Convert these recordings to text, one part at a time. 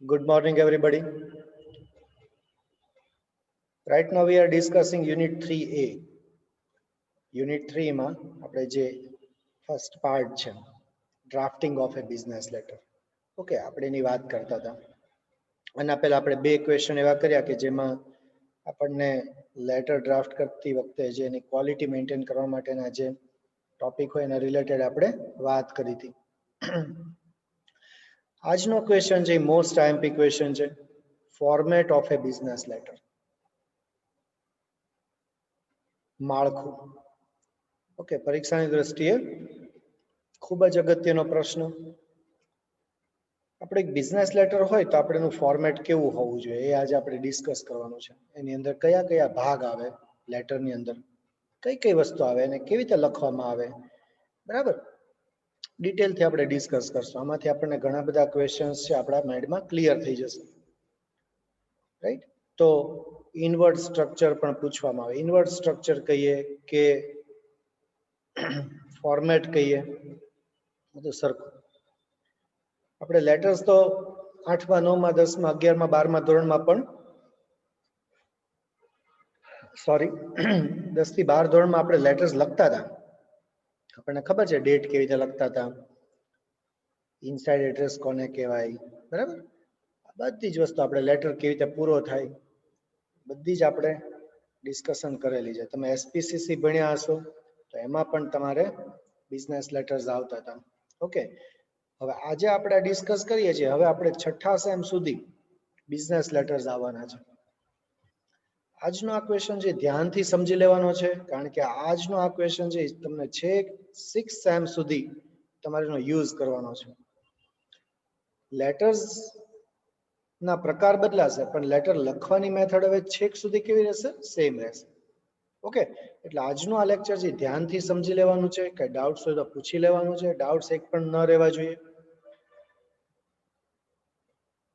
Good morning, everybody. Right now, we are discussing Unit 3A. Unit 3 માં આપણે જે first part છે drafting of a business letter. Okay, આપણે એની વાત કરતા હતા. આના પહેલા આપણે બે ક્વેશ્ચન એવા કર્યા કે જેમાં આપણને લેટર ડ્રાફ્ટ કરતી વખતે જે એની ક્વોલિટી મેન્ટેન કરવા માટેના જે ટોપિક હોય એના રિલેટેડ આપણે વાત કરી હતી. આજનો ક્વેશ્ચન છે મોસ્ટ આઈએમપી ક્વેશ્ચન છે, format of a business letter. માળખું. ઓકે, પરીક્ષાની દ્રષ્ટિએ ખૂબ જ અગત્યનો પ્રશ્ન. આપણે એક બિઝનેસ લેટર હોય તો આપણે એનું ફોર્મેટ કેવું હોવું જોઈએ એ આજે આપણે ડિસ્કસ કરવાનું છે. એની અંદર કયા કયા ભાગ આવે લેટરની અંદર, કઈ કઈ વસ્તુ આવે અને કેવી રીતે લખવામાં આવે, બરાબર, ડિટેલથી આપણે ડિસ્કસ કરશું. આમાંથી આપણને ઘણા બધા ક્વેશ્ચન્સ છે આપણા માઇન્ડમાં ક્લિયર થઈ જશે, રાઈટ. તો ઇનવર્ડ સ્ટ્રક્ચર પણ પૂછવામાં આવે. ઇનવર્ડ સ્ટ્રક્ચર કહીએ કે ફોર્મેટ કહીએ, બધું સરખું. આપણે લેટર્સ તો 8મા 9મા 10મા 11મા 12મા ધોરણમાં પણ 10 થી 12 ધોરણમાં આપણે લેટર્સ લખતા હતા. આપણને ખબર છે ડેટ કેવી રીતે લખતા હતા, ઇનસાઇડ એડ્રેસ કોને કહેવાય, બરાબર. બધી જ વસ્તુ આપણે લેટર કેવી રીતે પૂરો થાય બધી જ આપણે ડિસ્કશન કરેલી છે. તમે એસપીસીસી ભણ્યા હશો તો એમાં પણ તમારે બિઝનેસ લેટર્સ આવતા હતા. ઓકે, હવે આજે આપણે ડિસ્કસ કરીએ છીએ. હવે આપણે 6ઠા સેમ સુધી બિઝનેસ લેટર્સ આવવાના છે. આજનો આ ક્વેશ્ચન છે ધ્યાનથી સમજી લેવાનો છે, કારણ કે આજનો આ ક્વેશ્ચન છે તમને છેક 6th સેમ સુધી તમારે એનો યુઝ કરવાનો છે. લેટર્સ ના પ્રકાર બદલાશે પણ લેટર લખવાની મેથડ હવે છેક સુધી કેવી રહેશે? સેમ રહેશે. ઓકે, એટલે આજનું આ લેક્ચર છે ધ્યાનથી સમજી લેવાનું છે. કે ડાઉટ્સ હોય તો પૂછી લેવાનું છે. ડાઉટ્સ એક પણ ન રહેવા જોઈએ.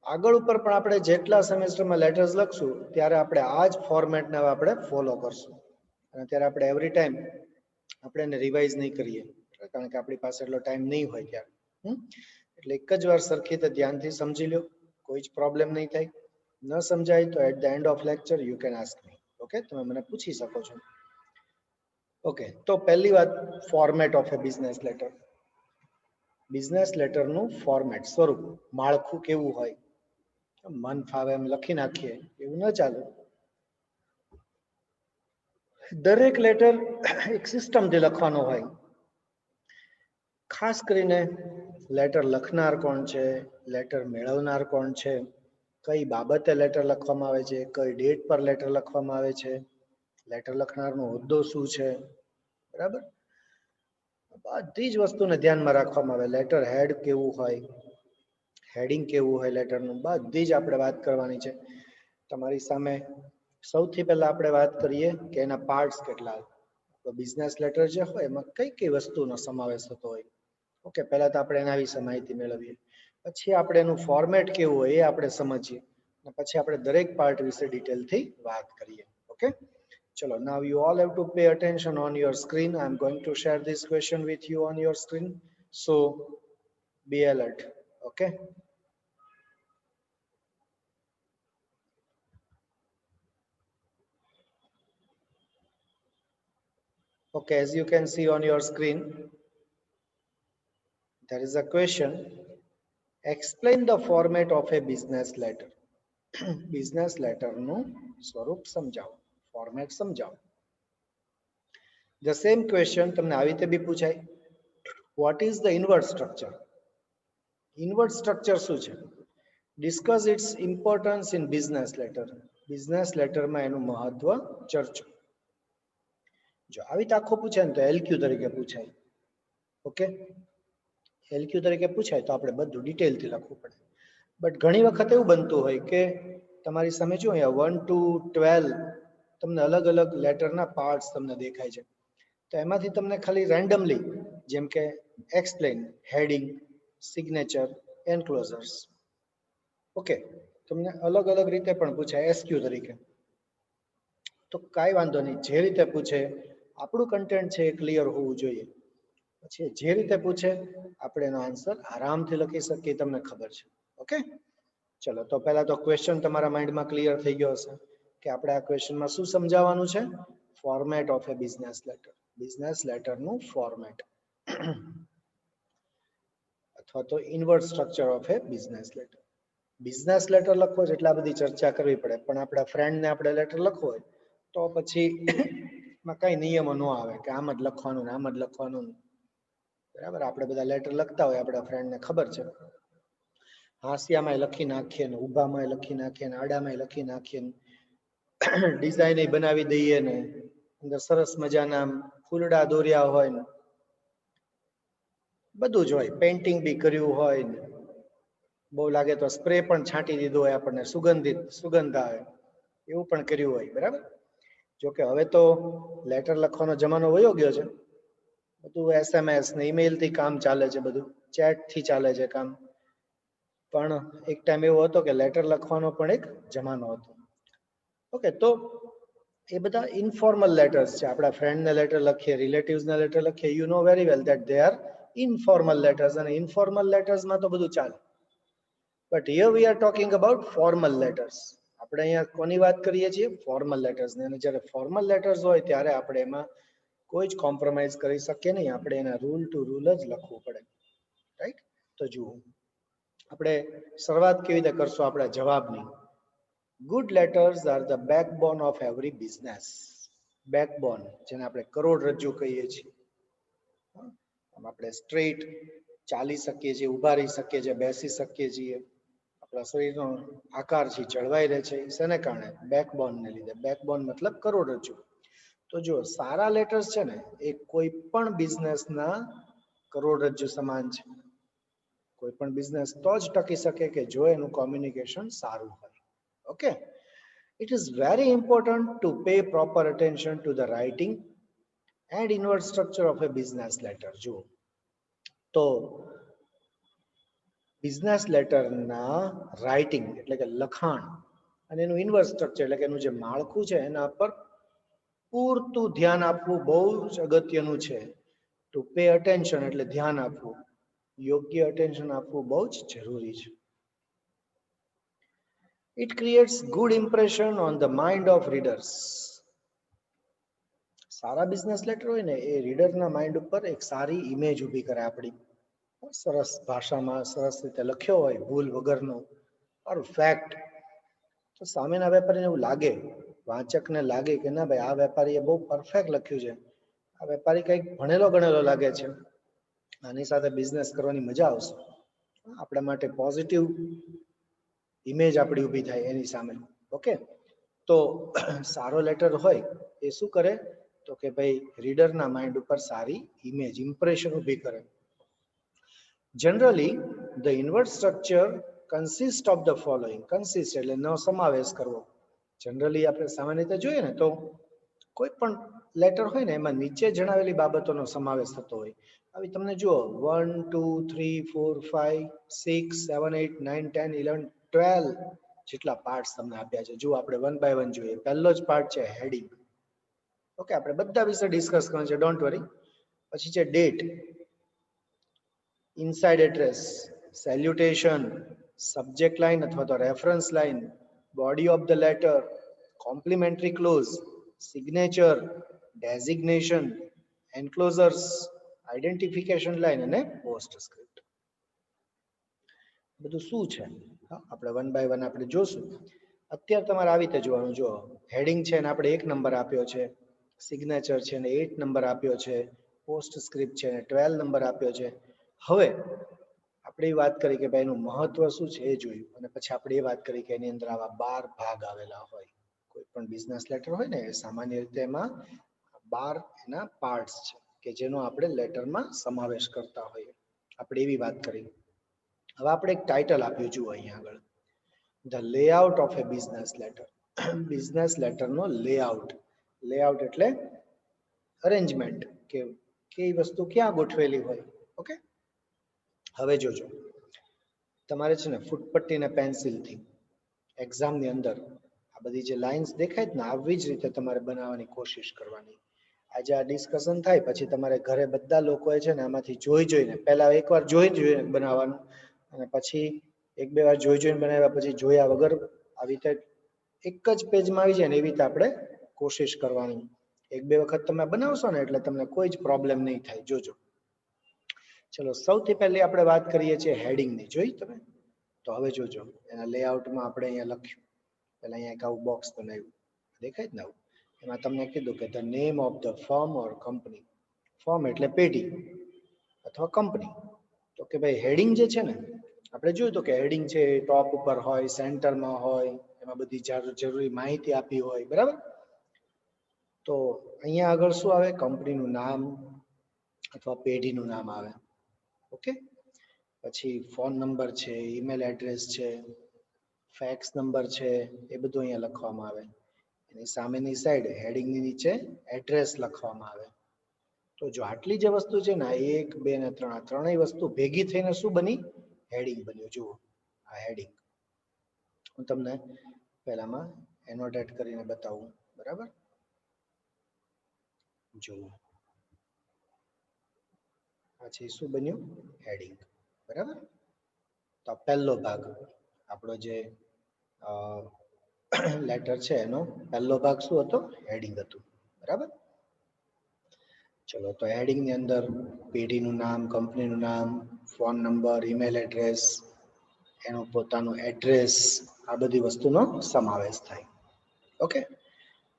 આગળ ઉપર પણ આપણે જેટલા સેમેસ્ટરમાં લેટર્સ લખશું ત્યારે આપણે આ જ ફોર્મેટને આપણે ફોલો કરશું. અને ત્યારે આપણે એવરી ટાઈમ આપણે એને રિવાઇઝ નહીં કરીએ, કારણ કે આપણી પાસે એટલો ટાઈમ નહીં હોય ત્યારે. એટલે એક જ વાર સરખી રીતે ધ્યાનથી સમજી લો, કોઈ જ પ્રોબ્લેમ નહીં થાય. ન સમજાય તો at the end of lecture you can ask me. Okay, તમે મને પૂછી શકો છો. ઓકે, તો પહેલી વાત, format of a business letter. Business લેટરનું ફોર્મેટ, સ્વરૂપ, માળખું કેવું હોય. મન ફાવે એમ લખી નાખીએ એવું ન ચાલે. દરેક લેટર એક સિસ્ટમથી લખવાનો હોય. ખાસ કરીને લેટર લખનાર કોણ છે, લેટર મેળવનાર કોણ છે, કઈ બાબતે લેટર લખવામાં આવે છે, કઈ ડેટ પર લેટર લખવામાં આવે છે, લેટર લખનારનો હોદ્દો શું છે, બરાબર. બધી જ વસ્તુને ધ્યાનમાં રાખવામાં આવે. લેટર હેડ કેવું હોય, હેડિંગ કેવું હોય લેટરનું, બધી જ આપણે વાત કરવાની છે. તમારી સામે સૌથી પહેલા આપણે વાત કરીએ કે એના પાર્ટ્સ કેટલા. તો બિઝનેસ લેટર જે હોય એમાં કઈ કઈ વસ્તુનો સમાવેશ થતો હોય. ઓકે, પહેલા તો આપણે એના વિશે માહિતી મેળવીએ, પછી આપણે એનું ફોર્મેટ કેવું હોય એ આપણે સમજીએ, અને પછી આપણે દરેક પાર્ટ વિશે ડિટેલથી વાત કરીએ. ઓકે, ચલો, now you all have to pay attention on your screen. I am going to share this question with you on your screen, so be alert. Okay. Okay, as you can see on your screen, there is a question. Explain the format of a business letter. Business લેટરનું સ્વરૂપ સમજાવો, format સમજાવો. The same question તમને આવી રીતે બી પૂછાય. What is the inward structure? Inward structure શું છે? Discuss its importance in business letter. Business લેટરમાં એનું મહત્વ ચર્ચો. જો આવી રીતે આખો પૂછાય ને તો એલક્યુ તરીકે પૂછાય. ઓકે, એલક્યુ તરીકે પૂછાય તો આપણે બધું ડિટેલથી લખવું પડે. બટ ઘણી વખત એવું બનતું હોય કે તમારી સામે જો અહીંયા 1 to 12 તમને અલગ અલગ લેટરના પાર્ટ્સ તમને દેખાય છે. તો એમાંથી તમને ખાલી રેન્ડમલી, જેમ કે એક્સપ્લેન, હેડિંગ, સિગ્નેચર, એન્ક્લોઝર્સ, ઓકે, તમને અલગ અલગ રીતે પણ પૂછાય એસક્યુ તરીકે. તો કાંઈ વાંધો નહીં, જે રીતે પૂછે આપણું કન્ટેન્ટ છે એ ક્લિયર હોવું જોઈએ. પછી જે રીતે પૂછે આપણે એનો આન્સર આરામથી લખી શકીએ, તમને ખબર છે. ઓકે, ચલો તો પહેલા તો ક્વેશ્ચન તમારા માઇન્ડમાં ક્લિયર થઈ ગયો હશે કે આપણે આ ક્વેશ્ચનમાં શું સમજાવવાનું છે, ફોર્મેટ ઓફ એ બિઝનેસ લેટરનું ફોર્મેટ અથવા તો inward structure of a business letter લખવો છે એટલે આ બધી ચર્ચા કરવી પડે, પણ આપણા ફ્રેન્ડને આપણે લેટર લખવો હોય તો પછી માં કઈ નિયમો ન આવે કે આમ જ લખવાનું ને આમ જ લખવાનું, બરાબર. આપણે બધા લેટર લખતા હોય, આપણા ફ્રેન્ડને ખબર છે, હાંસિયામાં લખી નાખીએ ને ઊભામાં લખી નાખીએ ને આડામાં લખી નાખીએ ને ડિઝાઇન બનાવી દઈએ ને અંદર સરસ મજાના ફૂલડા દોર્યા હોય ને બધું જ હોય, પેઇન્ટિંગ બી કર્યું હોય ને બહુ લાગે તો સ્પ્રે પણ છાંટી દીધો હોય, આપણને સુગંધ આવે એવું પણ કર્યું હોય, બરાબર. જોકે હવે તો લેટર લખવાનો જમાનો વયો ગયો છે, બધું SMS ને ઈમેલ થી કામ ચાલે છે, બધું ચેટ થી ચાલે છે કામ. પણ એક ટાઈમ એવો હતો કે લેટર લખવાનો પણ એક જમાનો હતો. ઓકે, તો એ બધા ઇન્ફોર્મલ લેટર્સ છે. આપણા ફ્રેન્ડને લેટર લખીએ, રિલેટિવ્સને લેટર લખીએ, you know very well that they are informal letters, અને ઇન્ફોર્મલ લેટર્સમાં તો બધું ચાલે. But here we are talking about formal letters. આપણે અહીંયા કોની વાત કરીએ છીએ, ફોર્મલ લેટર્સની. અને જ્યારે ફોર્મલ લેટર્સ હોય ત્યારે આપણે એમાં કોઈ જ કોમ્પ્રોમાઇઝ કરી શકીએ નહીં, આપણે એના રૂલ ટુ રૂલ જ લખવું પડે, રાઈટ. તો જુઓ, આપણે શરૂઆત કેવી રીતે કરશું આપણા જવાબની. Good letters are the backbone of every business. Backbone, જેને આપણે કરોડરજ્જુ કહીએ છીએ. આપણે સ્ટ્રેટ ચાલી શકીએ છીએ, ઊભા રહી શકીએ છીએ, બેસી શકીએ છીએ, આપણા શરીરનો આકાર છે જળવાઈ રહે છે, શેને કારણે, બેકબોનને લીધે. બેકબોન મતલબ કરોડરજ્જુ. તો જો સારા લેટર્સ છે ને એ કોઈ પણ બિઝનેસના કરોડરજ્જુ સમાન છે. કોઈ પણ બિઝનેસ તો જ ટકી શકે કે જો એનું કોમ્યુનિકેશન સારું હોય. Okay, it is very important to pay proper attention to the writing and inward structure of a business letter. જો તો બિઝનેસ લેટરના રાઇટિંગ એટલે કે લખાણ અને એનું ઇનવર્સ સ્ટ્રક્ચર એટલે કે એનું જે માળખું છે એના પર પૂરતું ધ્યાન આપવું બહુ જ અગત્યનું છે. ટુ પે અટેન્શન એટલે ધ્યાન આપવું, યોગ્ય અટેન્શન આપવું બહુ જ જરૂરી છે. It creates good impression on the mind of readers. Sara business letter હોય ને એ રીડરના માઇન્ડ ઉપર એક સારી ઇમેજ ઊભી કરે આપણી. સરસ ભાષામાં સરસ રીતે લખ્યો હોય, ભૂલ વગરનો, પરફેક્ટ. તો સામેના વેપારીને એવું લાગે, વાંચકને લાગે કે ના ભાઈ આ વેપારીએ બહુ પરફેક્ટ લખ્યું છે, આ વેપારી કંઈક ભણેલો ગણેલો લાગે છે, આની સાથે બિઝનેસ કરવાની મજા આવશે. આપણા માટે પોઝિટિવ ઇમેજ આપણી ઊભી થાય એની સામે. ઓકે, તો સારો લેટર હોય એ શું કરે તો કે ભાઈ રીડરના માઇન્ડ ઉપર સારી ઇમેજ, ઇમ્પ્રેશન ઊભી કરે. Generally the inward structure consist of the following. Consist એટલે નો સમાવેશ કરવો. જનરલી આપણે સામાન્ય રીતે જોઈએ ને તો કોઈ પણ લેટર હોય ને એમાં નીચે જણાવેલી બાબતોનો સમાવેશ થતો હોય. હવે તમને જુઓ 1 2 3 4 5 6 7 8 9 10 11 12 જેટલા પાર્ટ્સ તમને આપ્યા છે. જુઓ આપણે વન બાય વન જોઈએ. પહેલો જ પાર્ટ છે હેડિંગ. ઓકે, આપણે બધા વિશે ડિસ્કસ કરવાનું છે, ડોન્ટ વરી. પછી છે date, inside address, salutation, subject line અથવા તો reference line, body of the letter, complimentary close, signature, designation, enclosures, identification line અને પોસ્ટસ્ક્રિપ્ટ. બધું શું છે આપણે વન બાય વન આપણે જોશું. અત્યારે તમારે આવી રીતે જોવાનું. જો હેડિંગ છે ને આપણે 1 નંબર આપ્યો છે, સિગ્નેચર છે ને 8 નંબર આપ્યો છે, પોસ્ટસ્ક્રિપ્ટ છે ને 12 નંબર આપ્યો છે. હવે આપણે એ વાત કરી કે ભાઈ એનું મહત્વ શું છે એ જોયું, અને પછી આપણે એ વાત કરી કે એની અંદર આવા 12 ભાગ આવેલા હોય. કોઈ પણ બિઝનેસ લેટર હોય ને સામાન્ય રીતે એમાં 12 એના પાર્ટ્સ છે કે જેનો આપણે લેટરમાં સમાવેશ કરતા હોઈએ. આપણે એવી વાત કરી. હવે આપણે એક ટાઇટલ આપ્યું, જુઓ અહીંયા આગળ, the layout of a business letter. Business લેટરનો લેઆઉટ. લેઆઉટ એટલે અરેન્જમેન્ટ, કે કઈ વસ્તુ ક્યાં ગોઠવેલી હોય. ઓકે, હવે જોજો, તમારે છે ને ફૂટપટ્ટી ને પેન્સિલથી એક્ઝામની અંદર આ બધી જે લાઇન્સ દેખાય ને આવી જ રીતે તમારે બનાવવાની કોશિશ કરવાની. આજે આ ડિસ્કશન થાય પછી તમારે ઘરે બધા લોકોએ છે ને આમાંથી જોઈને પહેલા એકવાર જોઈને બનાવવાનું, અને પછી એક બે વાર જોઈને બનાવ્યા પછી જોયા વગર આવી રીતે એક જ પેજમાં આવી જાય ને એવી રીતે આપણે કોશિશ કરવાની. એક બે વખત તમે બનાવશો ને એટલે તમને કોઈ જ પ્રોબ્લેમ નહીં થાય, જોજો. ચલો સૌથી પહેલી આપણે વાત કરીએ છીએ હેડિંગની. જોઈ તમે? તો હવે જોજો, એના લેઆઉટમાં આપણે અહીંયા લખ્યું, પહેલા અહીંયા એક આવું બોક્સ બનાવ્યું, દેખાય જ ને આવું. એમાં તમને કીધું કે the name of the firm or company. Firm એટલે પેઢી અથવા કંપની. તો કે ભાઈ હેડિંગ જે છે ને, આપણે જોયું તો કે હેડિંગ છે ટોપ ઉપર હોય, સેન્ટરમાં હોય, એમાં બધી જરૂરી માહિતી આપી હોય, બરાબર? તો અહીંયા આગળ શું આવે? કંપનીનું નામ અથવા પેઢીનું નામ આવે. ઓકે, પછી ફોન નંબર છે, ઈમેલ એડ્રેસ છે, ફેક્સ નંબર છે, એ બધું અહીંયા લખવામાં આવે. એની સામેની સાઈડ હેડિંગની નીચે એડ્રેસ લખવામાં આવે. તો જો આટલી જે વસ્તુ છે ને, 1 2 ને 3, આ ત્રણેય વસ્તુ ભેગી થઈને શું બની? હેડિંગ બન્યું. જુઓ, આ હેડિંગ. હું તમને પહેલામાં એનોટેટ કરીને બતાવું, બરાબર? જુઓ, પછી શું બન્યું? હેડિંગ, બરાબર? તો પહેલો ભાગ આપણો જે લેટર છે એનો પહેલો ભાગ શું હતો? હેડિંગ હતું, બરાબર? ચલો, તો હેડિંગની અંદર પેઢીનું નામ, કંપનીનું નામ, ફોન નંબર, ઈમેલ એડ્રેસ, એનું પોતાનું એડ્રેસ, આ બધી વસ્તુનો સમાવેશ થાય. ઓકે,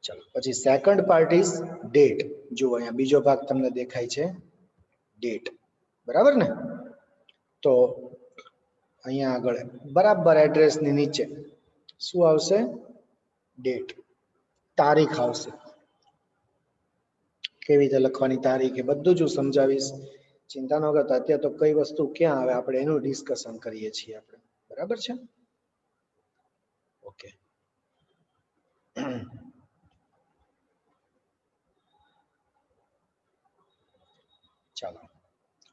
ચલો. પછી સેકન્ડ પાર્ટ ઇઝ ડેટ. જુઓ, અહીંયા બીજો ભાગ તમને દેખાય છે, ડેટ, બરાબર ને? તો અહીંયા આગળ બરાબર એડ્રેસની નીચે શું આવશે? ડેટ, તારીખ આવશે. કેવી રીતે લખવાની તારીખ એ બધું જ હું સમજાવીશ, ચિંતા ન કરતા. અત્યારે તો કઈ વસ્તુ ક્યાં આવે આપણે એનું ડિસ્કશન કરીએ છીએ આપણે, બરાબર છે? ઓકે, ચાલો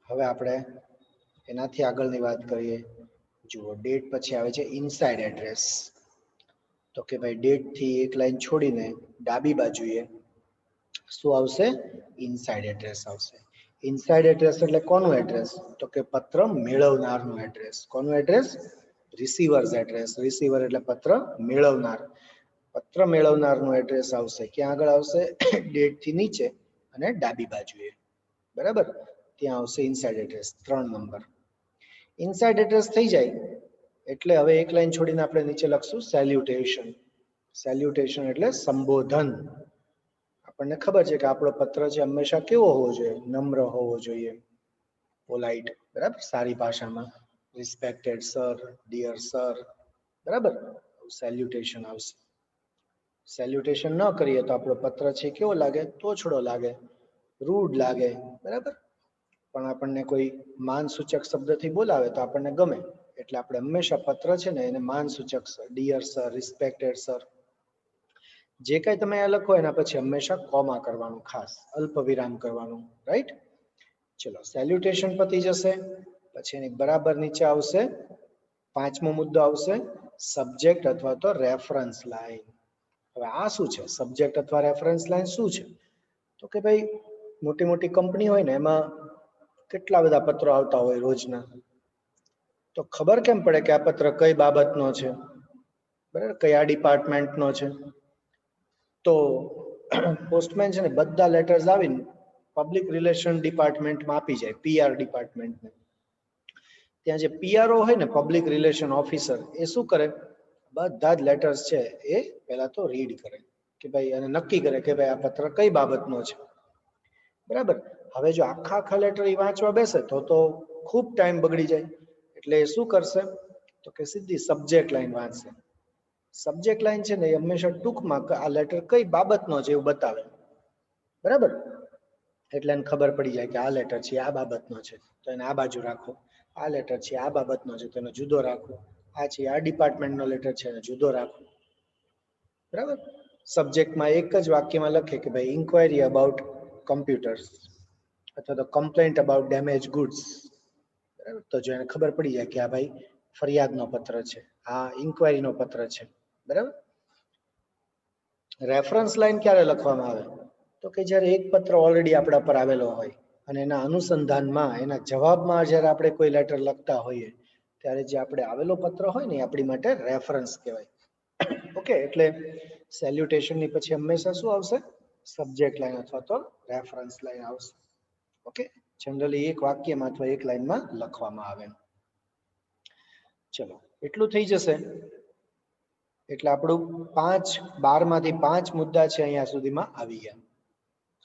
હવે આપણે એનાથી આગળની વાત કરીએ. જુઓ, ડેટ પછી આવે છે ઇનસાઇડ એડ્રેસ. તો કે ભાઈ ડેટ થી એક લાઈન છોડીને ડાબી બાજુએ શું આવશે? ઇનસાઇડ એડ્રેસ આવશે. ઇનસાઇડ એડ્રેસ એટલે કોનું એડ્રેસ? તો કે પત્ર મેળવનારનું એડ્રેસ. કોનું એડ્રેસ? રિસીવર્સ એડ્રેસ. રિસીવર એટલે પત્ર મેળવનાર. પત્ર મેળવનારનું એડ્રેસ આવશે. ક્યાં આગળ આવશે? ડેટ થી નીચે અને ડાબી બાજુએ, બરાબર? ત્યાં આવશે inside address, 3 number. Inside address થઈ જાય એટલે હવે એક લાઈન છોડીને આપણે નીચે લખશું સેલ્યુટેશન. સેલ્યુટેશન એટલે સંબોધન. આપણને ખબર છે કે આપણો પત્ર છે હંમેશા કેવો હોવો જોઈએ? નમ્ર હોવો જોઈએ, પોલાઇટ, બરાબર? સારી ભાષામાં, રિસ્પેક્ટેડ સર, ડિયર સર, બરાબર? સેલ્યુટેશન આવશે. સેલ્યુટેશન ન કરીએ તો આપણો પત્ર છે કેવો લાગે? તોછડો લાગે, રૂડ લાગે, બરાબર? પણ આપણને કોઈ માનસૂચક શબ્દથી બોલાવે તો આપણને ગમે. એટલે આપણે હંમેશા પત્ર છે ને એને માનસૂચક, ડિયર સર, રિસ્પેક્ટેડ સર, જે કઈ તમે આ લખો એના પછી હંમેશા કોમા કરવાનું, ખાસ અલ્પ વિરામ કરવાનું, રાઈટ? ચલો, સેલ્યુટેશન પતી જશે. પછી એની બરાબર નીચે આવશે 5મો મુદ્દો આવશે, સબ્જેક્ટ અથવા તો રેફરન્સ લાઈન. હવે આ શું છે? સબ્જેક્ટ અથવા રેફરન્સ લાઈન શું છે? તો કે ભાઈ મોટી મોટી કંપની હોય ને એમાં કેટલા બધા પત્રો આવતા હોય રોજના. તો ખબર કેમ પડે કે આ પત્ર કઈ બાબતનો છે? બરાબર, કયા ડિપાર્ટમેન્ટનો છે? તો પોસ્ટમેન છે ને બધા લેટર્સ આવીને પબ્લિક રિલેશન ડિપાર્ટમેન્ટમાં આપી જાય, પીઆર ડિપાર્ટમેન્ટને. ત્યાં જે પીઆરઓ હોય ને, પબ્લિક રિલેશન ઓફિસર, એ શું કરે? બધા જ લેટર્સ છે એ પહેલા તો રીડ કરે કે ભાઈ, અને નક્કી કરે કે ભાઈ આ પત્ર કઈ બાબતનો છે, બરાબર? હવે જો આખા લેટર એ વાંચવા બેસે તો ખૂબ ટાઈમ બગડી જાય. એટલે એ શું કરશે? તો કે સીધી સબ્જેક્ટ લાઈન વાંચશે. સબ્જેક્ટ લાઈન છે ને એ હંમેશા ટૂંકમાં આ લેટર કઈ બાબતનો છે એવું બતાવે, બરાબર? એટલે એને ખબર પડી જાય કે આ લેટર છે આ બાબતનો છે તો એને આ બાજુ રાખો, આ લેટર છે આ બાબતનો છે તો એને જુદો રાખો, આ છે આ ડિપાર્ટમેન્ટનો લેટર છે એને જુદો રાખો, બરાબર? સબ્જેક્ટમાં એક જ વાક્યમાં લખે કે ભાઈ ઇન્ક્વાયરી અબાઉટ કમ્પ્યુટર્સ અથવા તો કમ્પ્લેન્ટ અબાઉટ ડેમેજ ગુડ્સ, બરાબર? તો જો એને ખબર પડી જાય કે આ ભાઈ ફરિયાદનો પત્ર છે, આ ઇન્ક્વાયરીનો પત્ર છે, બરાબર? રેફરન્સ લાઈન ક્યારે લખવામાં આવે? તો કે જ્યારે એક પત્ર ઓલરેડી આપણા પર આવેલો હોય અને એના અનુસંધાનમાં, એના જવાબમાં જ્યારે આપણે કોઈ લેટર લખતા હોઈએ ત્યારે જે આપણે આવેલો પત્ર હોય ને એ આપણી માટે રેફરન્સ કહેવાય. ઓકે, એટલે સેલ્યુટેશન ની પછી હંમેશા શું આવશે? સબ્જેક્ટ લાઈન અથવા તો રેફરન્સ લાઈન આવશે. ઓકે, જનરલી એક વાક્યમાં અથવા એક લાઈનમાં લખવામાં આવે. ચલો, એટલું થઈ જશે. એટલે આપણું 12 માંથી 5 મુદ્દા છે અહીંયા સુધીમાં આવી ગયા.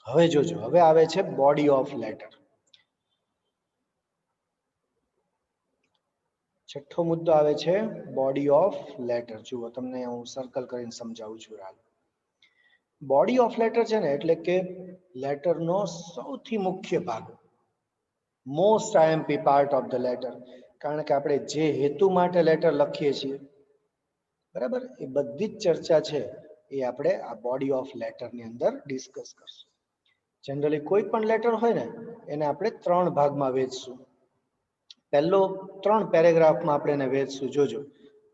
હવે જોજો, હવે આવે છે બોડી ઓફ લેટર. છઠ્ઠો મુદ્દો આવે છે બોડી ઓફ લેટર. જુઓ, તમને હું સર્કલ કરીને સમજાવું છું. બોડી ઓફ લેટર છે ને, એટલે કે લેટરનો સૌથી મુખ્ય ભાગ, most IMP part of the letter. કારણ કે આપણે જે હેતુ માટે લેટર લખીએ છીએ, બરાબર, એ બધી જ ચર્ચા છે એ આપણે આ બોડી ઓફ લેટરની અંદર ડિસ્કસ કરશું. જનરલી કોઈ પણ લેટર હોય ને, એને આપણે 3 ભાગમાં વહેંચશું. પહેલો 3 પેરેગ્રાફમાં આપણે એને વહેંચશું. જોજો,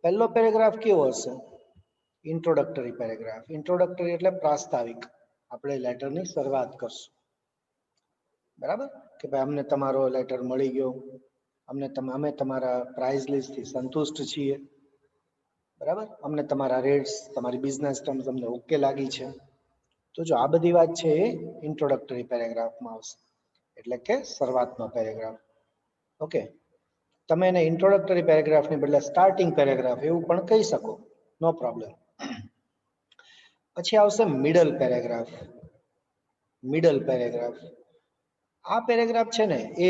પહેલો પેરેગ્રાફ કેવો હશે? Introductory paragraph. ઇન્ટ્રોડક્ટરી એટલે પ્રાસ્તાવિક. આપણે લેટરની શરૂઆત કરશું, બરાબર, કે ભાઈ અમને તમારો લેટર મળી ગયો, અમે તમારા પ્રાઇસ લિસ્ટથી સંતુષ્ટ છીએ, બરાબર, અમને તમારા રેટ્સ, તમારી બિઝનેસ ટર્મ્સ અમને ઓકે લાગી છે. તો જો આ બધી વાત છે એ ઇન્ટ્રોડક્ટરી પેરેગ્રાફમાં આવશે, એટલે કે શરૂઆતનો પેરેગ્રાફ. ઓકે, તમે એને ઇન્ટ્રોડક્ટરી પેરેગ્રાફની બદલે સ્ટાર્ટિંગ પેરેગ્રાફ એવું પણ કહી શકો, નો પ્રોબ્લેમ. પછી આવશે મિડલ પેરેગ્રાફ. મિડલ પેરેગ્રાફ, આ પેરેગ્રાફ છે ને એ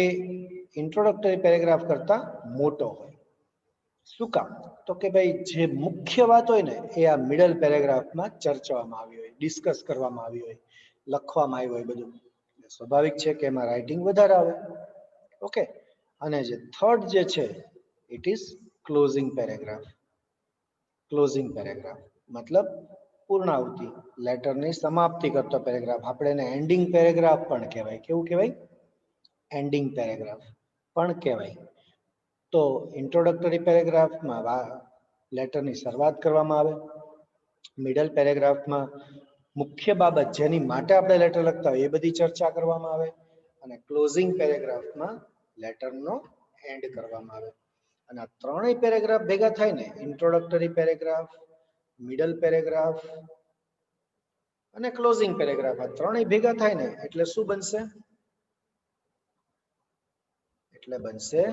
ઇન્ટ્રોડક્ટરી પેરેગ્રાફ કરતા મોટો હોય. શું કામ? તો કે ભાઈ જે મુખ્ય વાત હોય ને એ આ મિડલ પેરેગ્રાફમાં ચર્ચવામાં આવી હોય, ડિસ્કસ કરવામાં આવી હોય, લખવામાં આવ્યું હોય બધું. સ્વાભાવિક છે કે એમાં રાઇટિંગ વધારે આવે. ઓકે, અને જે થર્ડ જે છે it is closing paragraph. Closing paragraph મતલબ પૂર્ણાવૃત્તિ, લેટરની સમાપ્તિ કરતો પેરેગ્રાફ. આપણે એને એન્ડિંગ પેરેગ્રાફ પણ કહેવાય. કેવું કહેવાય? એન્ડિંગ પેરેગ્રાફ પણ કહેવાય. તો ઇન્ટ્રોડક્ટરી પેરેગ્રાફમાં લેટરની શરૂઆત કરવામાં આવે. મિડલ પેરેગ્રાફમાં મુખ્ય બાબત જેની માટે આપણે લેટર લખતા હોય એ બધી ચર્ચા કરવામાં આવે. અને ક્લોઝિંગ પેરેગ્રાફમાં લેટરનો એન્ડ કરવામાં આવે. અને આ ત્રણેય પેરેગ્રાફ ભેગા થાય ને, ઇન્ટ્રોડક્ટરી પેરેગ્રાફ, મિડલ પેરેગ્રાફ અને ક્લોઝિંગ પેરેગ્રાફ, આ ત્રણેય ભેગા થાય ને એટલે શું બનશે? એટલે બનશે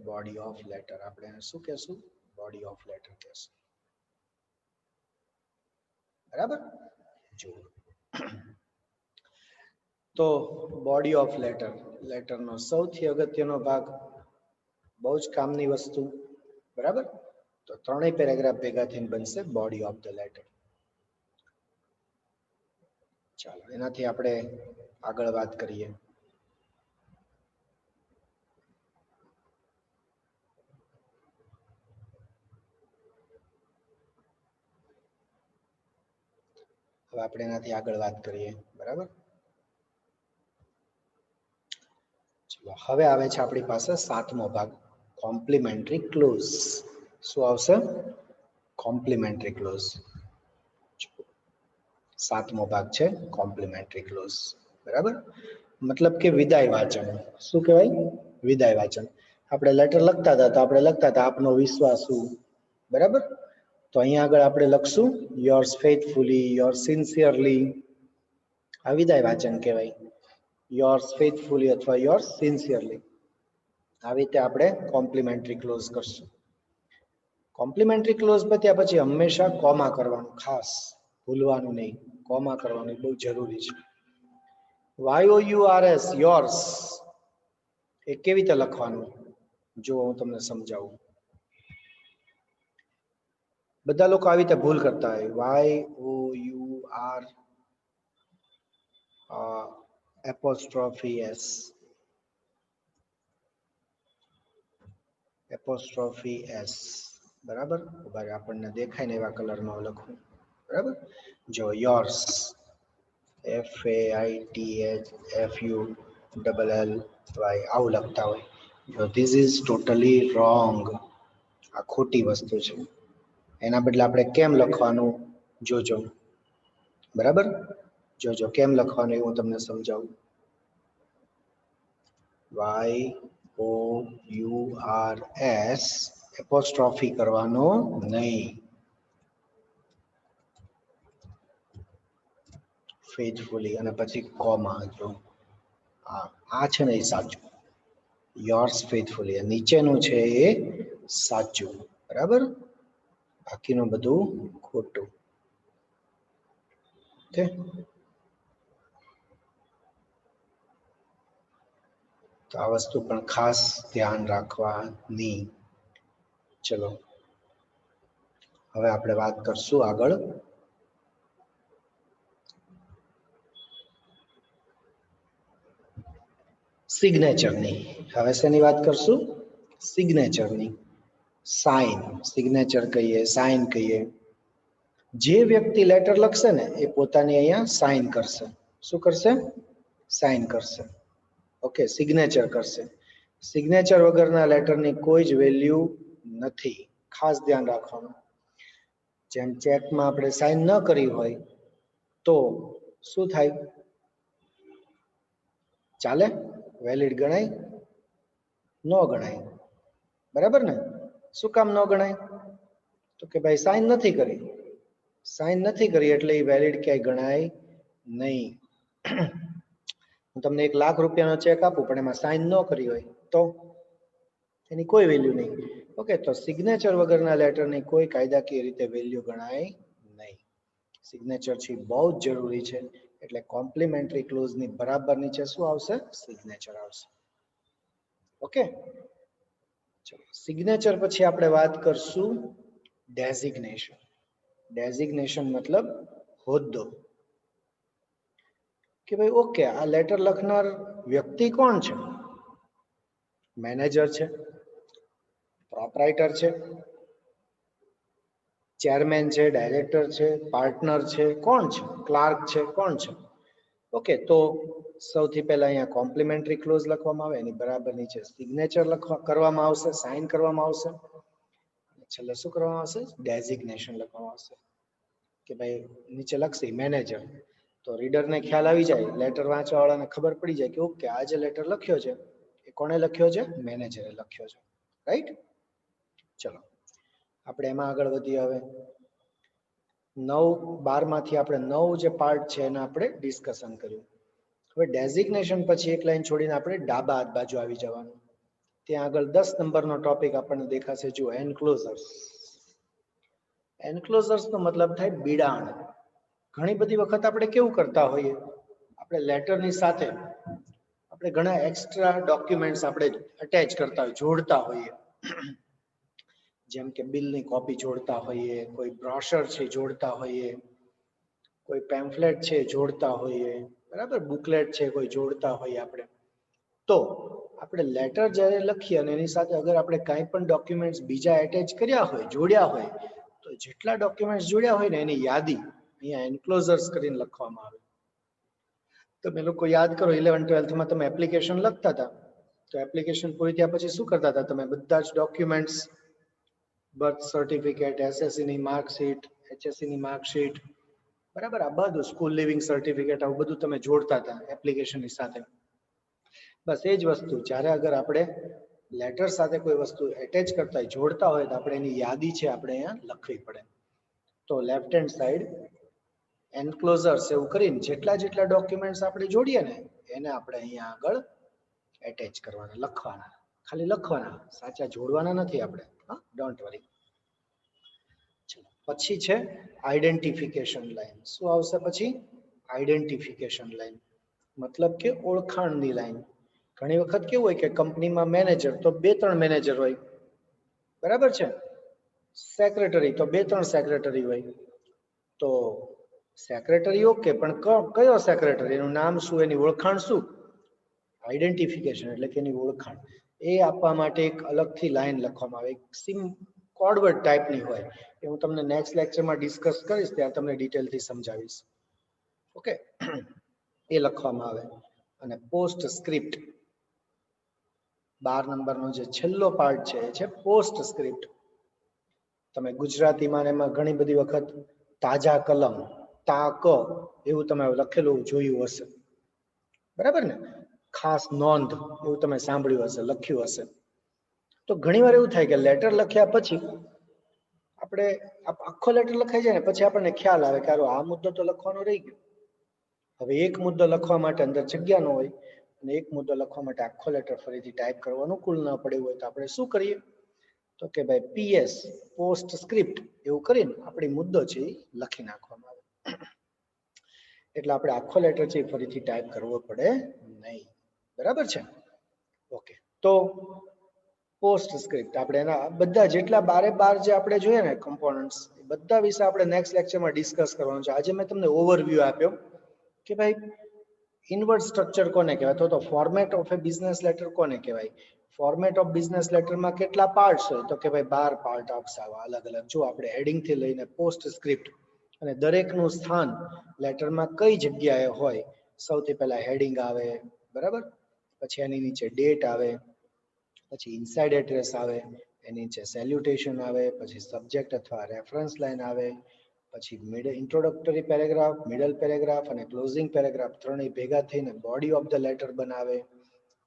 બોડી ઓફ લેટર. આપણે એને શું કહેશું? બોડી ઓફ લેટર કહેશું. બરાબર? જો તો બોડી ઓફ લેટર, લેટરનો સૌથી અગત્યનો ભાગ, બહુ જ કામની વસ્તુ, બરાબર? તો ત્રણેય પેરેગ્રાફ ભેગા થઈને બનશે બોડી ઓફ ધ લેટર. ચાલો, એનાથી આપણે આગળ વાત કરીએ. હવે આપણે એનાથી આગળ વાત કરીએ, બરાબર? ચલો, હવે આવે છે આપણી પાસે 7મો ભાગ, કોમ્પ્લિમેન્ટરી ક્લોઝ. શું આવશે? Complimentary close. 7મો ભાગ છે કોમ્પ્લિમેન્ટરી ક્લોઝ, બરાબર? મતલબ કે વિદાય વાચન. શું કહેવાય? વિદાય વાચન. આપણે લેટર લખતા હતા તો આપણે લખતા હતા આપનો વિશ્વાસુ, બરાબર? તો અહીંયા આગળ આપણે લખશું યોર્સ ફેithfully, યોર્સ સિન્સિયરલી. આ વિદાય વાચન કહેવાય. યોર્સ ફેithfully અથવા યોર્સ સિન્સિયરલી. આવી રીતે આપણે કોમ્પ્લિમેન્ટરી ક્લોઝ કરશું. કોમ્પ્લિમેન્ટરી ક્લોઝ પત્યા પછી હંમેશા કોમા કરવાનું, ખાસ ભૂલવાનું નહીં. કોમા કરવાનું બહુ જરૂરી છે. YOURS, યોર્સ, એ કેવી રીતે લખવાનું જો હું તમને સમજાવું. બધા લોકો આવી રીતે ભૂલ કરતા હોય. YOUR apostrophe S, apostrophe S, બરાબર? આપણને દેખાય ને એવા કલરમાં લખવું, બરાબર? જો યોર્સ, FAITHFULLY આવું લખતા હોય. This is totally wrong. આ ખોટી વસ્તુ છે. એના બદલે આપણે કેમ લખવાનું જોજો, બરાબર? જોજો કેમ લખવાનું એ હું તમને સમજાવું. YOURS એપોસ્ટ્રોફી કરવાનો નહીં. ફેથફુલી અને પછી કોમા. જો આ છે ને એ સાચું, યોર્સ ફેથફુલી. નીચેનું છે એ સાચું, બરાબર, બાકીનું બધું ખોટું. ઓકે, તો આ વસ્તુ પણ ખાસ ધ્યાન રાખવાની. ચલો હવે આપણે વાત કરશું આગળ સિગ્નેચરની. હવે શેની વાત કરશું? સિગ્નેચરની. સાઇન, સિગ્નેચર કહીએ, સાઇન કહીએ. જે વ્યક્તિ લેટર લખશે ને એ પોતાની અહીંયા સાઇન કરશે. શું કરશે? સાઇન કરશે. ઓકે, સિગ્નેચર કરશે. સિગ્નેચર વગરના લેટરની કોઈ જ વેલ્યુ નથી, ખાસ ધ્યાન રાખવાનું. જેમ ચેકમાં આપણે સાઇન ન કરી હોય તો શું થાય? ચાલે? વેલિડ ગણાય? ન ગણાય, બરાબર ને? શું કામ ન ગણાય? તો કે ભાઈ સાઇન નથી કરી, સાઇન નથી કરી એટલે એ વેલિડ ક્યાંય ગણાય નહીં. હું તમને 1 લાખ રૂપિયાનો ચેક આપું પણ એમાં સાઇન ન કરી હોય તો એની કોઈ વેલ્યુ નહીં. ઓકે, તો સિગ્નેચર વગરના લેટરની કોઈ કાયદાકીય રીતે વેલ્યુ ગણાય નહીં. સિગ્નેચર છે બહુ જ જરૂરી છે. એટલે કોમ્પ્લિમેન્ટરી ક્લોઝની બરાબર નીચે શું આવશે? સિગ્નેચર આવશે. ઓકે, ચલો સિગ્નેચર પછી આપણે વાત કરશું ડેઝિગ્નેશન. ડેઝિગ્નેશન મતલબ હોદ્દો. કે ભાઈ ઓકે, આ લેટર લખનાર વ્યક્તિ કોણ છે? મેનેજર છે, પ્રોપરાઇટર છે, ચેરમેન છે, ડાયરેક્ટર છે, પાર્ટનર છે, કોણ છે? ક્લાર્ક છે, કોણ છે? ઓકે, તો સૌથી પહેલા અહીંયા કોમ્પ્લિમેન્ટરી ક્લોઝ લખવામાં આવે, એની બરાબર નીચે સિગ્નેચર કરવામાં આવશે, સાઇન કરવામાં આવશે. છેલ્લે શું કરવામાં આવશે? ડેઝિગ્નેશન લખવામાં આવશે. કે ભાઈ નીચે લખશે મેનેજર, તો રીડરને ખ્યાલ આવી જાય, લેટર વાંચવા વાળાને ખબર પડી જાય કે ઓકે, આ જે લેટર લખ્યો છે એ કોણે લખ્યો છે? મેનેજરે લખ્યો છે. રાઈટ? ચલો આપણે એમાં આગળ વધીએ. હવે 9-12 માંથી આપણે 9 જે પાર્ટ છે એના આપણે ડિસ્કશન કર્યું. હવે ડેઝિગ્નેશન પછી એક લાઈન છોડીને આપણે ડાબા હાથ બાજુ આવી જવાનું. ત્યાં આગળ 10 નંબરનો ટોપિક આપણને દેખાશે. જુઓ, એન્ક્લોઝર્સ. એન્ક્લોઝર્સ નો મતલબ થાય બિડાણ. ઘણી બધી વખત આપણે કેવું કરતા હોઈએ, આપણે લેટરની સાથે આપણે ઘણા એક્સ્ટ્રા ડોક્યુમેન્ટ્સ આપણે અટેચ કરતા હોય, જોડતા હોઈએ. જેમ કે બિલની કોપી જોડતા હોઈએ, કોઈ બ્રોશર છે જોડતા હોઈએ, કોઈ પેમ્ફલેટ છે જોડતા હોઈએ, બરાબર, બુકલેટ છે કોઈ જોડતા હોઈએ. તો આપણે લેટર જ્યારે લખીએ અને એની સાથે અગર આપણે કાંઈ પણ ડોક્યુમેન્ટ્સ બીજા એટેચ કર્યા હોય, જોડ્યા હોય, તો જેટલા ડોક્યુમેન્ટ્સ જોડ્યા હોય ને એની યાદી અહીંયા એન્ક્લોઝર્સ કરીને લખવામાં આવે. તમે લોકો યાદ કરો 11-12માં તમે એપ્લિકેશન લખતા હતા, તો એપ્લિકેશન પૂરી થયા પછી શું કરતા હતા? તમે બધા જ ડોક્યુમેન્ટ્સ, બર્થ સર્ટિફિકેટ, એસએસસી ની માર્કશીટ, એચએસસી ની માર્કશીટ, બરાબર, આ બધું સ્કૂલ લિવિંગ સર્ટિફિકેટ, આવું બધું તમે જોડતા હતા એપ્લિકેશનની સાથે. બસ એ જ વસ્તુ જ્યારે અગર આપણે લેટર સાથે કોઈ વસ્તુ એટેચ કરતા હોય, જોડતા હોય, તો આપણે એની યાદી છે આપણે અહીંયા લખવી પડે. તો લેફ્ટ હેન્ડ સાઈડ એન્ક્લોઝર્સ એવું કરીને જેટલા ડોક્યુમેન્ટ્સ આપણે જોડીએ ને એને આપણે અહીંયા આગળ એટેચ કરવાના, લખવાના, ખાલી લખવાના, સાચા જોડવાના નથી આપણે. હા, ડોન્ટ વરી. ચલો પછી છે આઈડેન્ટિફિકેશન લાઈન. શું આવશે પછી? આઈડેન્ટિફિકેશન લાઈન મતલબ કે ઓળખાણની લાઈન. ઘણી વખત કેવું હોય કે કંપનીમાં મેનેજર તો 2-3 મેનેજર હોય, બરાબર છે, સેક્રેટરી તો 2-3 સેક્રેટરી હોય. તો સેક્રેટરી ઓકે, પણ કયો સેક્રેટરી, એનું નામ શું, એની ઓળખાણ શું? આઈડેન્ટિફિકેશન એટલે કે એની ઓળખાણ. એ આપવા માટે એક અલગથી લાઈન લખવામાં આવે, સિમ કોડવર્ડ ટાઈપની હોય. એ હું તમને નેક્સ્ટ લેક્ચરમાં ડિસ્કસ કરીશ, ત્યાં તમને ડિટેલથી સમજાવીશ. ઓકે, એ લખવામાં આવે. અને પોસ્ટ સ્ક્રિપ્ટ 12 નંબરનો જે છેલ્લો પાર્ટ છે એ છે પોસ્ટ સ્ક્રિપ્ટ. તમે ગુજરાતીમાં એમાં ઘણી બધી વખત તાજા કલમ, તાક એવું તમે લખેલું જોયું હશે, બરાબર ને? ખાસ નોંધ એવું તમે સાંભળ્યું હશે, લખ્યું હશે. તો ઘણીવાર એવું થાય કે લેટર લખ્યા પછી આપણે આખો લેટર લખાઈ જાય ને પછી આપણને ખ્યાલ આવે કે આ મુદ્દો તો લખવાનો રહી ગયો. હવે એક મુદ્દો લખવા માટે અંદર જગ્યા ન હોય અને એક મુદ્દો લખવા માટે આખો લેટર ફરીથી ટાઈપ કરવાનો અનુકૂળ ન પડે હોય તો આપણે શું કરીએ તો કે ભાઈ PS પોસ્ટ સ્ક્રિપ્ટ એવું કરીને આપણી મુદ્દો છે એ લખી નાખવામાં આવે. એટલે આપણે આખો લેટર છે ફરીથી ટાઈપ કરવો પડે નહીં. બરાબર છે? ઓકે. તો પોસ્ટ સ્ક્રિપ્ટ આપણે એના બધા જેટલા 12 જે આપણે જોઈએ ને કમ્પોનન્ટ્સ બધા વિશે આપણે નેક્સ્ટ લેક્ચરમાં ડિસ્કસ કરવાનું છે. આજે મેં તમને ઓવરવ્યૂ આપ્યો કે ભાઈ ઇનવર્ડ સ્ટ્રક્ચર કોને કહેવાય, તો format of a business letter કોને કહેવાય. ફોર્મેટ ઓફ બિઝનેસ લેટરમાં કેટલા પાર્ટ્સ હોય તો કે ભાઈ 12 પાર્ટ આવશે આવા અલગ અલગ. જો આપણે હેડિંગથી લઈને પોસ્ટ સ્ક્રિપ્ટ અને દરેકનું સ્થાન લેટરમાં કઈ જગ્યાએ હોય. સૌથી પહેલા હેડિંગ આવે, બરાબર, પછી એની નીચે ડેટ આવે, પછી ઇનસાઇડ એડ્રેસ આવે, એની નીચે સેલ્યુટેશન આવે, પછી સબ્જેક્ટ અથવા રેફરન્સ લાઇન આવે, પછી ઇન્ટ્રોડક્ટરી પેરેગ્રાફ, મિડલ પેરેગ્રાફ અને ક્લોઝિંગ પેરેગ્રાફ ત્રણેય ભેગા થઈને બોડી ઓફ ધ લેટર બનાવે.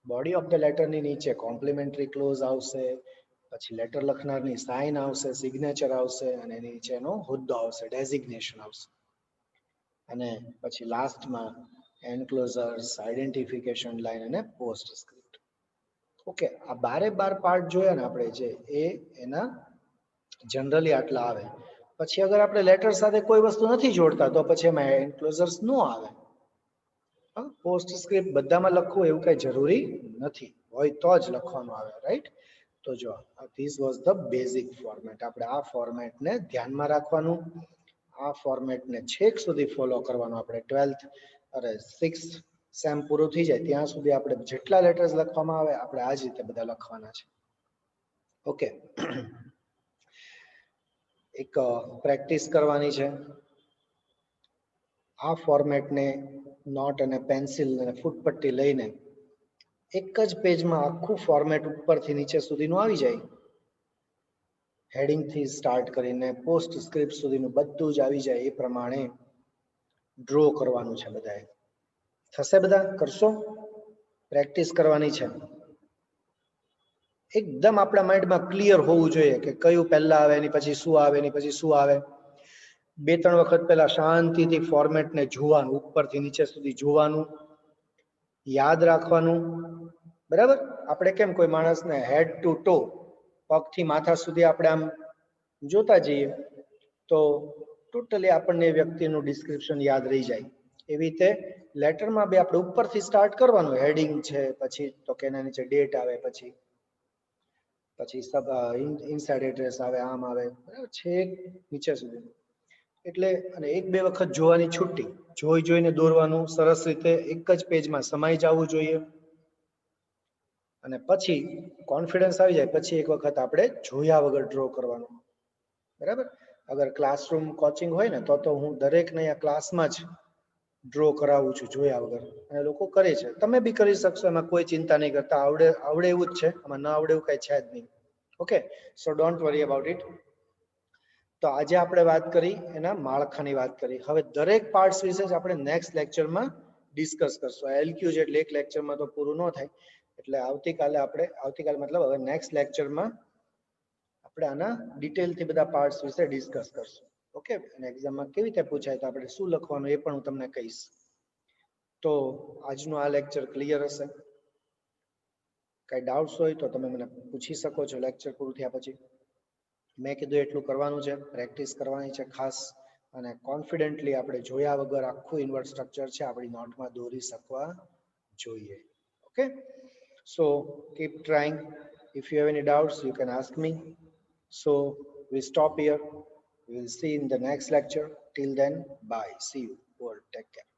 બોડી ઓફ ધ લેટરની નીચે કોમ્પ્લિમેન્ટરી ક્લોઝ આવશે, પછી લેટર લખનારની સાઇન આવશે, સિગ્નેચર આવશે અને એની નીચે એનો હોદ્દો આવશે, ડેઝિગ્નેશન આવશે. અને પછી લાસ્ટમાં એન્ક્લોઝર્સ, આઈડેન્ટિફિકેશન લાઇન અને પોસ્ટ સ્ક્રિપ્ટ. ઓકે, આ 12 પાર્ટ જોયા ને આપણે જે એના જનરલી આટલા આવે. પછી અગર આપણે લેટર સાથે કોઈ વસ્તુ નથી જોડતા તો પછી એમાં એન્ક્લોઝર્સ ન આવે. પોસ્ટ સ્ક્રિપ્ટ બધામાં લખવું એવું કઈ જરૂરી નથી, હોય તો જ લખવાનું આવે, રાઈટ? તો જો this was the basic format. આપણે આ ફોર્મેટને ધ્યાનમાં રાખવાનું, આ ફોર્મેટને છેક સુધી ફોલો કરવાનું. આપણે 12th અરે 6th સેમ પૂરું થઈ જાય ત્યાં સુધી આપણે જેટલા લેટર્સ લખવામાં આવે આપણે આ જ રીતે બધા લખવાના છે. ઓકે, એક પ્રેક્ટિસ કરવાની છે. આ ફોર્મેટને નોટ અને પેન્સિલ અને ફૂટપટ્ટી લઈને એક જ પેજમાં આખું ફોર્મેટ ઉપરથી નીચે સુધીનું આવી જાય, હેડિંગથી સ્ટાર્ટ કરીને પોસ્ટ સ્ક્રિપ્ટ સુધીનું બધું જ આવી જાય એ પ્રમાણે ડ્રો કરવાનું છે બધાએ. થશે? બધા કરશો? પ્રેક્ટિસ કરવાની છે. એકદમ આપણા માઇન્ડમાં ક્લિયર હોવું જોઈએ કે કયું પહેલા આવે, એની પછી શું આવે, એની પછી શું આવે. 2-3 વખત પહેલા શાંતિથી ફોર્મેટને જોવાનું, ઉપરથી નીચે સુધી જોવાનું, યાદ રાખવાનું. બરાબર? આપણે કેમ કોઈ માણસને હેડ ટુ ટો, પગથી માથા સુધી આપણે આમ જોતા જઈએ તો ટોટલી આપણને એ વ્યક્તિનું ડિસ્ક્રિપ્શન યાદ રહી જાય. એવી રીતે લેટરમાં બી આપણે ઉપરથી સ્ટાર્ટ કરવાનું, હેડિંગ છે, પછી તો કે એના નીચે ડેટ આવે, પછી ઇનસાઇડ એડ્રેસ આવે, આમ આવે, બરાબર, છેક નીચે સુધી. એટલે અને 1-2 વખત જોવાની છૂટી, જોઈને દોરવાનું, સરસ રીતે એક જ પેજમાં સમાઈ જવું જોઈએ. અને પછી કોન્ફિડન્સ આવી જાય પછી એક વખત આપણે જોયા વગર ડ્રો કરવાનું. બરાબર? અગર ક્લાસરૂમ કોચિંગ હોય ને તો હું દરેકને અહીંયા ક્લાસમાં જ ડ્રો કરાવું છું જોયા વગર, અને લોકો કરે છે. તમે બી કરી શકશો, એમાં કોઈ ચિંતા નહીં કરતા. આવડે એવું જ છે, આમાં ન આવડે એવું કઈ છે જ નહીં. Okay, so don't worry about it. તો આજે આપણે વાત કરી એના માળખાની વાત કરી. હવે દરેક પાર્ટ્સ વિશે જ આપણે નેક્સ્ટ લેક્ચરમાં ડિસ્કસ કરશું. એલક્યુ છે એટલે એક લેક્ચરમાં તો પૂરું ન થાય, એટલે આવતીકાલે મતલબ હવે નેક્સ્ટ લેક્ચરમાં આપણે આના ડિટેલથી બધા પાર્ટ્સ વિશે ડિસ્કસ કરશું. ઓકે, અને એક્ઝામમાં કેવી રીતે પૂછાય તો આપણે શું લખવાનું એ પણ હું તમને કહીશ. તો આજનું આ લેક્ચર ક્લિયર હશે? કઈ ડાઉટ્સ હોય તો તમે મને પૂછી શકો છો લેક્ચર પૂરું થયા પછી. મેં કીધું એટલું કરવાનું છે, પ્રેક્ટિસ કરવાની છે ખાસ, અને કોન્ફિડન્ટલી આપણે જોયા વગર આખું ઇન્વર્ટ સ્ટ્રક્ચર છે આપણી નોટમાં દોરી શકવા જોઈએ. Okay, so keep trying. If you have any doubts you can ask me. So we stop here. We will see in the next lecture. Till then, bye. See you. World. Take care.